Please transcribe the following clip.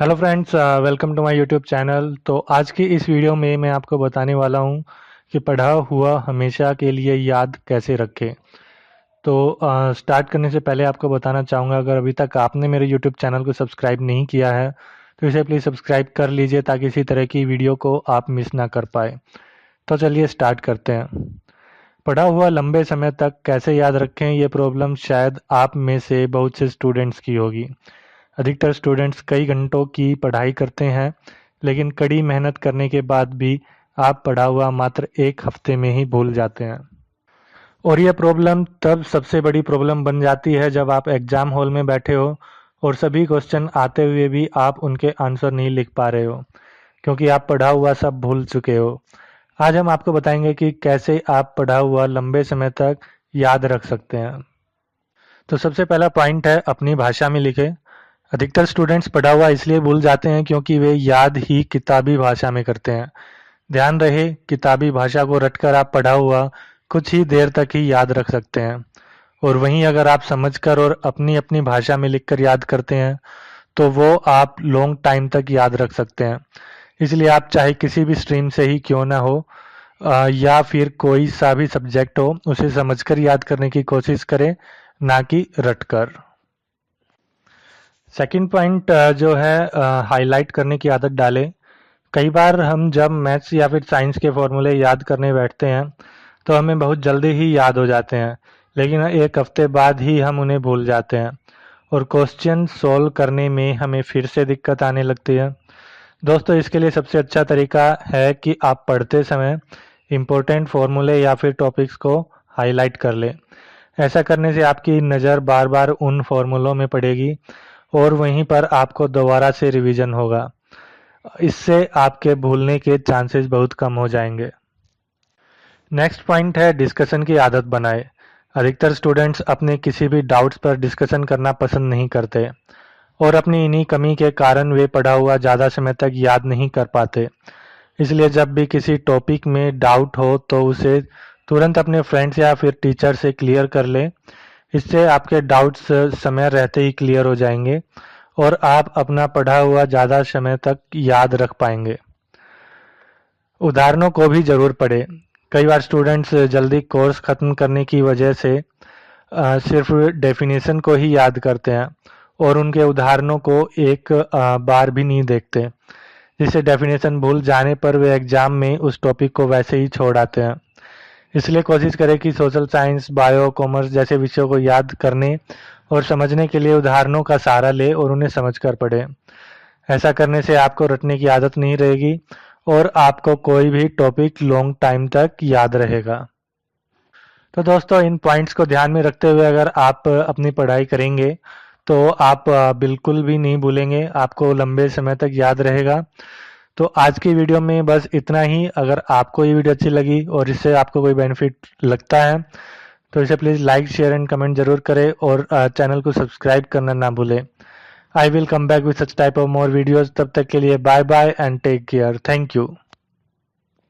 Hello friends, welcome to my YouTube channel. तो आज की इस वीडियो में मैं आपको बताने वाला हूं कि पढ़ा हुआ हमेशा के लिए याद कैसे रखें। तो स्टार्ट करने से पहले आपको बताना चाहूँगा, अगर अभी तक आपने मेरे यूट्यूब चैनल को सब्सक्राइब नहीं किया है तो इसे प्लीज़ सब्सक्राइब कर लीजिए ताकि इसी तरह की वीडियो को आप मिस ना कर पाए। तो चलिए स्टार्ट करते हैं। पढ़ा हुआ लंबे समय तक कैसे याद रखें, ये प्रॉब्लम शायद आप में से बहुत से स्टूडेंट्स की होगी। अधिकतर स्टूडेंट्स कई घंटों की पढ़ाई करते हैं, लेकिन कड़ी मेहनत करने के बाद भी आप पढ़ा हुआ मात्र एक हफ्ते में ही भूल जाते हैं। और यह प्रॉब्लम तब सबसे बड़ी प्रॉब्लम बन जाती है जब आप एग्जाम हॉल में बैठे हो और सभी क्वेश्चन आते हुए भी आप उनके आंसर नहीं लिख पा रहे हो, क्योंकि आप पढ़ा हुआ सब भूल चुके हो। आज हम आपको बताएंगे कि कैसे आप पढ़ा हुआ लंबे समय तक याद रख सकते हैं। तो सबसे पहला पॉइंट है, अपनी भाषा में लिखें। अधिकतर स्टूडेंट्स पढ़ा हुआ इसलिए भूल जाते हैं क्योंकि वे याद ही किताबी भाषा में करते हैं। ध्यान रहे, किताबी भाषा को रटकर आप पढ़ा हुआ कुछ ही देर तक ही याद रख सकते हैं, और वहीं अगर आप समझकर और अपनी अपनी भाषा में लिखकर याद करते हैं तो वो आप लॉन्ग टाइम तक याद रख सकते हैं। इसलिए आप चाहे किसी भी स्ट्रीम से ही क्यों ना हो, या फिर कोई सा भी सब्जेक्ट हो, उसे समझकर याद करने की कोशिश करें, ना कि रटकर। सेकंड पॉइंट जो है, हाईलाइट करने की आदत डालें। कई बार हम जब मैथ्स या फिर साइंस के फॉर्मूले याद करने बैठते हैं तो हमें बहुत जल्दी ही याद हो जाते हैं, लेकिन एक हफ्ते बाद ही हम उन्हें भूल जाते हैं और क्वेश्चन सॉल्व करने में हमें फिर से दिक्कत आने लगती है। दोस्तों, इसके लिए सबसे अच्छा तरीका है कि आप पढ़ते समय इम्पोर्टेंट फॉर्मूले या फिर टॉपिक्स को हाईलाइट कर लें। ऐसा करने से आपकी नज़र बार बार उन फॉर्मूलों में पड़ेगी और वहीं पर आपको दोबारा से रिवीजन होगा। इससे आपके भूलने के चांसेस बहुत कम हो जाएंगे। नेक्स्ट पॉइंट है, डिस्कशन की आदत बनाएं। अधिकतर स्टूडेंट्स अपने किसी भी डाउट्स पर डिस्कशन करना पसंद नहीं करते और अपनी इन्हीं कमी के कारण वे पढ़ा हुआ ज़्यादा समय तक याद नहीं कर पाते। इसलिए जब भी किसी टॉपिक में डाउट हो तो उसे तुरंत अपने फ्रेंड्स या फिर टीचर से क्लियर कर लें। इससे आपके डाउट्स समय रहते ही क्लियर हो जाएंगे और आप अपना पढ़ा हुआ ज़्यादा समय तक याद रख पाएंगे। उदाहरणों को भी ज़रूर पढ़ें। कई बार स्टूडेंट्स जल्दी कोर्स ख़त्म करने की वजह से सिर्फ डेफिनेशन को ही याद करते हैं और उनके उदाहरणों को एक बार भी नहीं देखते, जिससे डेफिनेशन भूल जाने पर वे एग्ज़ाम में उस टॉपिक को वैसे ही छोड़ आते हैं। इसलिए कोशिश करें कि सोशल साइंस, बायो, कॉमर्स जैसे विषयों को याद करने और समझने के लिए उदाहरणों का सहारा लें और उन्हें समझकर पढ़ें। ऐसा करने से आपको रटने की आदत नहीं रहेगी और आपको कोई भी टॉपिक लॉन्ग टाइम तक याद रहेगा। तो दोस्तों, इन पॉइंट्स को ध्यान में रखते हुए अगर आप अपनी पढ़ाई करेंगे तो आप बिल्कुल भी नहीं भूलेंगे, आपको लंबे समय तक याद रहेगा। तो आज की वीडियो में बस इतना ही। अगर आपको ये वीडियो अच्छी लगी और इससे आपको कोई बेनिफिट लगता है तो इसे please like, share and comment जरूर करें और चैनल को सब्सक्राइब करना ना भूलें। I will come back with such type of more videos. तब तक के लिए bye bye and take care. Thank you.